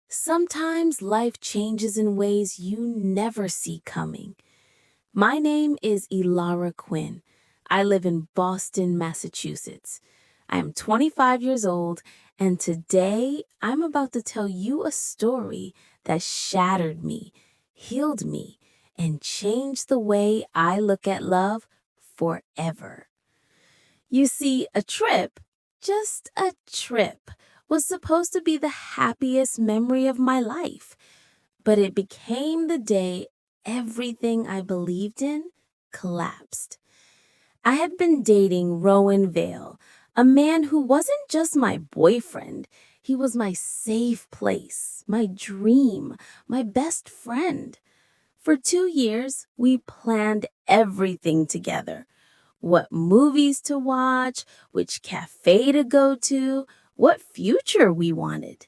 Sometimes life changes in ways you never see coming. My name is Ilara Quinn. I live in Boston, Massachusetts. I am 25 years old, and today I'm about to tell you a story that shattered me, healed me, and changed the way I look at love forever. You see, a trip, just a trip, was supposed to be the happiest memory of my life, but it became the day everything I believed in collapsed. I had been dating Rowan Vale, a man who wasn't just my boyfriend, he was my safe place, my dream, my best friend. For 2 years, we planned everything together: what movies to watch, which cafe to go to, what future we wanted.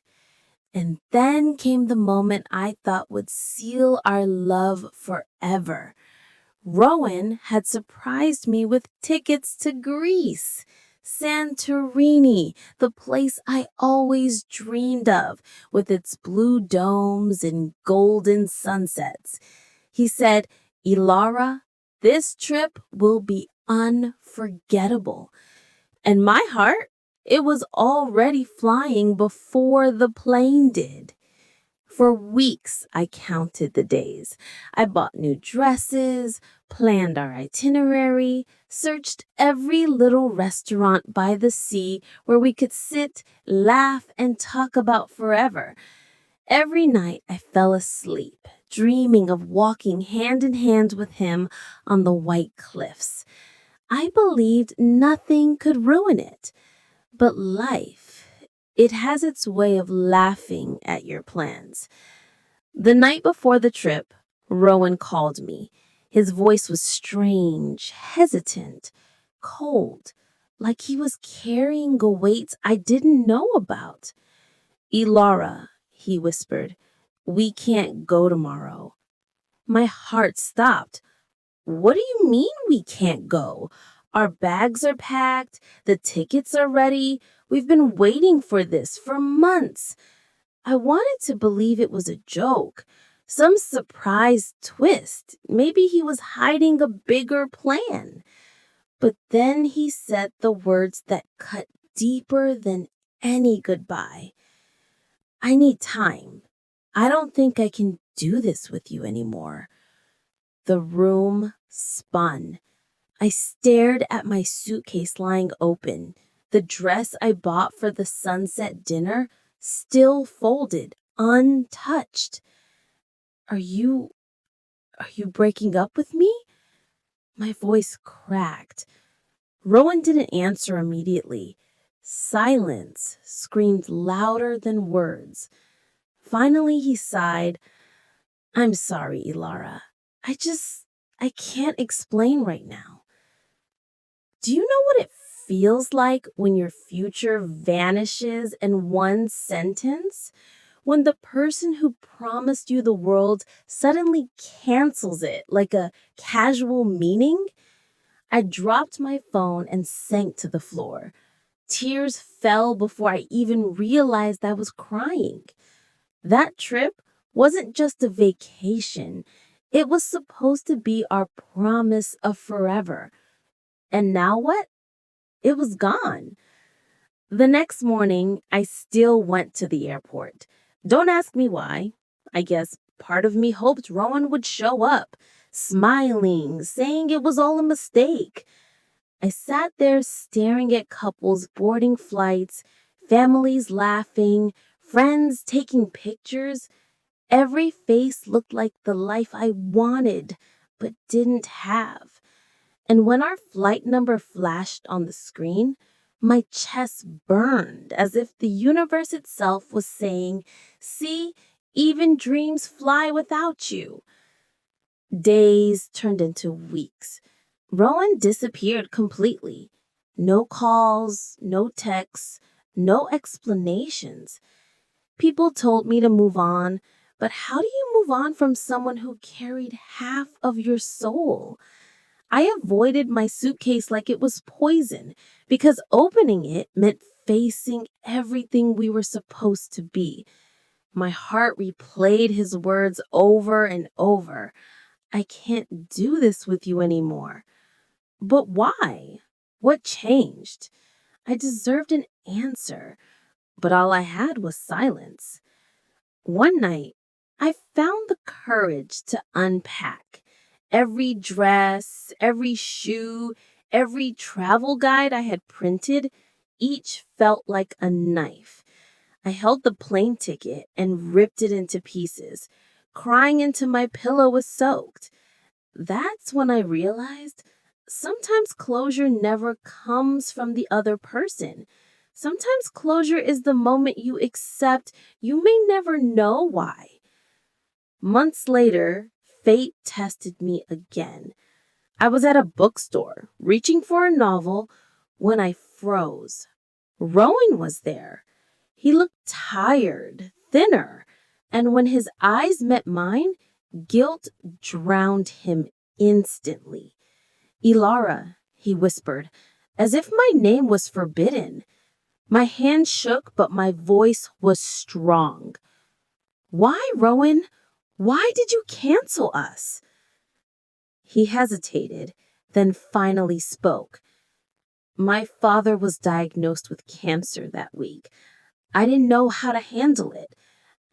And then came the moment I thought would seal our love forever. Rowan had surprised me with tickets to Greece, Santorini, the place I always dreamed of, with its blue domes and golden sunsets. He said, "Ilara, this trip will be unforgettable." And my heart, it was already flying before the plane did. For weeks, I counted the days. I bought new dresses, planned our itinerary, searched every little restaurant by the sea where we could sit, laugh, and talk about forever. Every night I fell asleep, dreaming of walking hand in hand with him on the white cliffs. I believed nothing could ruin it. But life, it has its way of laughing at your plans. The night before the trip, Rowan called me. His voice was strange, hesitant, cold, like he was carrying a weight I didn't know about. "Ilara," he whispered, "we can't go tomorrow." My heart stopped. "What do you mean we can't go? Our bags are packed, the tickets are ready. We've been waiting for this for months." I wanted to believe it was a joke, some surprise twist. Maybe he was hiding a bigger plan. But then he said the words that cut deeper than any goodbye. "I need time. I don't think I can do this with you anymore." The room spun. I stared at my suitcase lying open, the dress I bought for the sunset dinner still folded, untouched. Are you breaking up with me?" My voice cracked. Rowan didn't answer immediately. Silence screamed louder than words. Finally, he sighed. "I'm sorry, Ilara. I can't explain right now." Do you know what it feels like when your future vanishes in one sentence? When the person who promised you the world suddenly cancels it like a casual meeting? I dropped my phone and sank to the floor. Tears fell before I even realized I was crying. That trip wasn't just a vacation. It was supposed to be our promise of forever. And now what? It was gone. The next morning, I still went to the airport. Don't ask me why. I guess part of me hoped Rowan would show up, smiling, saying it was all a mistake. I sat there staring at couples boarding flights, families laughing, friends taking pictures. Every face looked like the life I wanted but didn't have. And when our flight number flashed on the screen, my chest burned as if the universe itself was saying, "See, even dreams fly without you." Days turned into weeks. Rowan disappeared completely. No calls, no texts, no explanations. People told me to move on, but how do you move on from someone who carried half of your soul? I avoided my suitcase like it was poison because opening it meant facing everything we were supposed to be. My heart replayed his words over and over. I can't do this with you anymore. But why? What changed? I deserved an answer, but all I had was silence. One night, I found the courage to unpack. Every dress, every shoe, every travel guide I had printed, each felt like a knife. I held the plane ticket and ripped it into pieces. Crying into my pillow was soaked. That's when I realized sometimes closure never comes from the other person. Sometimes closure is the moment you accept you may never know why. Months later, fate tested me again. I was at a bookstore, reaching for a novel, when I froze. Rowan was there. He looked tired, thinner, and when his eyes met mine, guilt drowned him instantly. "Ilara," he whispered, as if my name was forbidden. My hand shook, but my voice was strong. "Why, Rowan? Why did you cancel us?" He hesitated, then finally spoke. "My father was diagnosed with cancer that week. I didn't know how to handle it.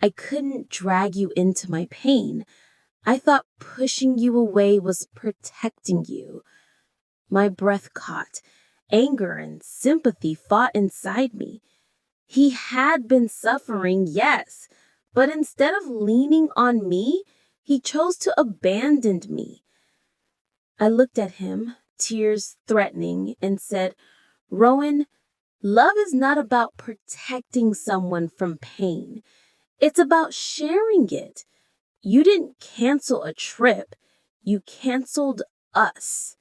I couldn't drag you into my pain. I thought pushing you away was protecting you." My breath caught. Anger and sympathy fought inside me. He had been suffering, yes, but instead of leaning on me, he chose to abandon me. I looked at him, tears threatening, and said, "Rowan, love is not about protecting someone from pain. It's about sharing it. You didn't cancel a trip. You canceled us."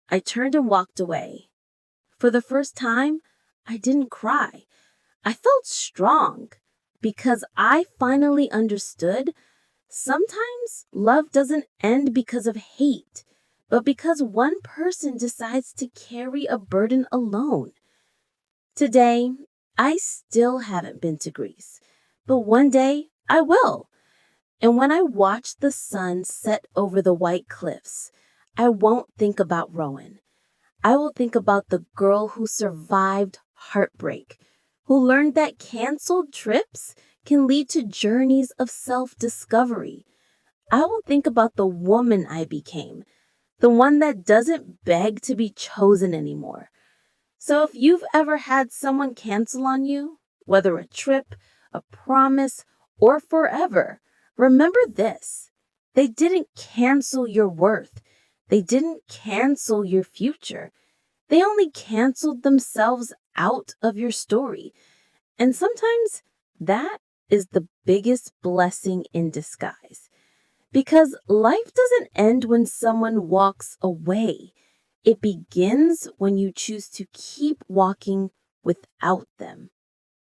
I turned and walked away. For the first time, I didn't cry. I felt strong because I finally understood sometimes love doesn't end because of hate, but because one person decides to carry a burden alone. Today, I still haven't been to Greece, but one day I will. And when I watch the sun set over the white cliffs, I won't think about Rowan. I will think about the girl who survived heartbreak, who learned that canceled trips can lead to journeys of self-discovery. I will think about the woman I became, the one that doesn't beg to be chosen anymore. So if you've ever had someone cancel on you, whether a trip, a promise, or forever, remember this. They didn't cancel your worth. They didn't cancel your future. They only canceled themselves out of your story. And sometimes that is the biggest blessing in disguise. Because life doesn't end when someone walks away. It begins when you choose to keep walking without them.